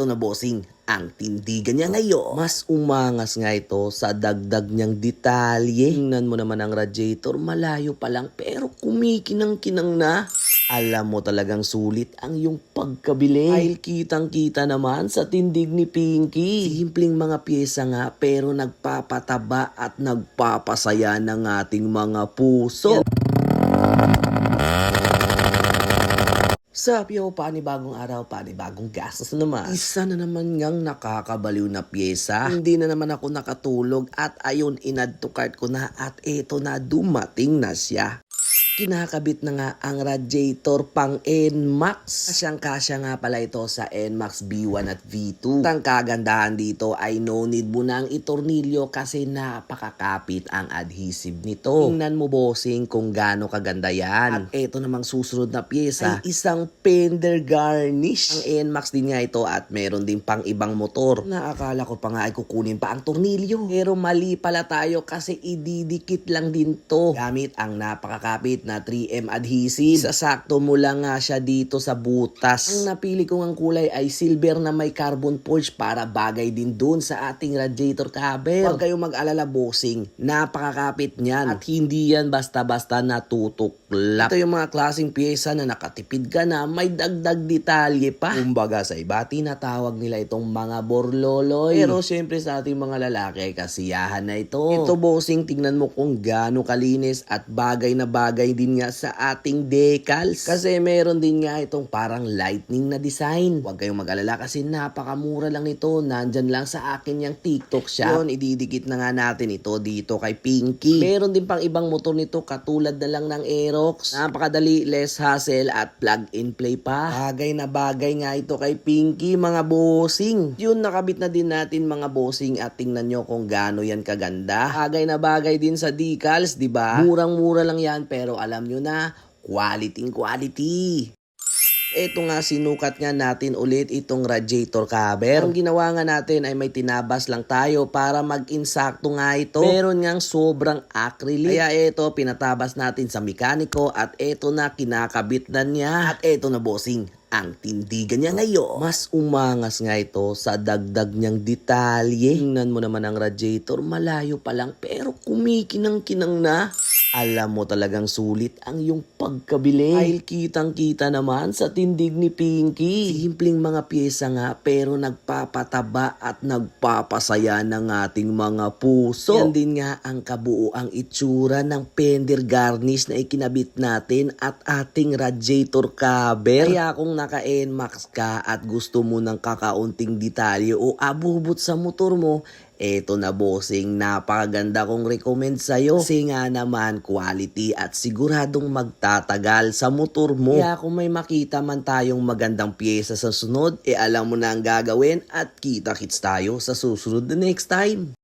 Ito na bossing, ang tindigan niya ngayon. Mas umangas nga ito sa dagdag niyang detalye. Tingnan mo naman ang radiator, malayo pa lang pero kumikinang-kinang na. Alam mo talagang sulit ang iyong pagkabili. Dahil kitang-kita naman sa tindig ni Pinky. Simpleng mga pyesa nga pero nagpapataba at nagpapasaya ng ating mga puso. Sa Pio, panibagong araw, panibagong gastos na naman. Isa na naman ngang nakakabaliw na pyesa. Hindi na naman ako nakatulog at ayun, inad to cart ko na at eto na, dumating na siya. Kinakabit na nga ang radiator pang NMAX. Kasyang-kasya nga pala ito sa NMAX B1 at V2. Ang kagandahan dito ay no need mo na ang itornilyo kasi napakakapit ang adhesive nito. Tingnan mo bossing kung gaano kaganda yan. At eto namang susunod na pyesa ay isang fender garnish. Ang NMAX din nga ito at meron din pang ibang motor. Naakala ko pa nga ay kukunin pa ang tornilyo. Pero mali pala tayo kasi ididikit lang din to. Gamit ang napakakapit na 3M adhesive. Sasakto mo lang nga siya dito sa butas. Ang napili kong ang kulay ay silver na may carbon forge para bagay din dun sa ating radiator cover. Huwag kayong mag-alala bossing, napakakapit niyan at hindi yan basta-basta natutuklap. Ito yung mga klaseng pyesa na nakatipid ka na may dagdag detalye pa. Kumbaga sa iba tinatawag nila itong mga borloloy. Pero syempre sa ating mga lalaki ay kasiyahan na ito. Ito bossing, tingnan mo kung gaano kalinis at bagay na bagay din nga sa ating decals. Kasi meron din nga itong parang lightning na design. Huwag kayong mag-alala kasi napakamura lang ito. Nandyan lang sa akin yung TikTok shop. Yun, ididikit na nga natin ito dito kay Pinky. Meron din pang ibang motor nito katulad na lang ng Aerox. Napakadali, less hassle at plug and play pa. Bagay na bagay nga ito kay Pinky mga bossing. Yun, nakabit na din natin mga bossing at tingnan nyo kung gaano yan kaganda. Bagay na bagay din sa decals, di ba? Murang-mura lang yan pero alam nyo na, quality. Ito nga, sinukat nga natin ulit itong radiator cover. Ang ginawa nga natin ay may tinabas lang tayo para mag-insakto nga ito. Meron ngang sobrang acrylic. Kaya ito, pinatabas natin sa mekaniko at ito na, kinakabit na niya. At ito na bossing, ang tindigan niya ngayon. Mas umangas nga ito sa dagdag niyang detalye. Tingnan mo naman ang radiator, malayo pa lang pero kumikinang-kinang na. Alam mo talagang sulit ang iyong pagkabili. Dahil kitang-kita naman sa tindig ni Pinky. Simpleng mga pyesa nga pero nagpapataba at nagpapasaya ng ating mga puso. Yan din nga ang kabuuang itsura ng fender garnish na ikinabit natin at ating radiator cover. Kaya kung naka-NMAX ka at gusto mo ng kakaunting detalye o abubot sa motor mo, eto na bossing, napakaganda kong recommend sa'yo. Kasi nga naman, quality at siguradong magtatagal sa motor mo. Kaya kung may makita man tayong magandang pyesa sa sunod, alam mo na ang gagawin at kita-kits tayo sa susunod na next time.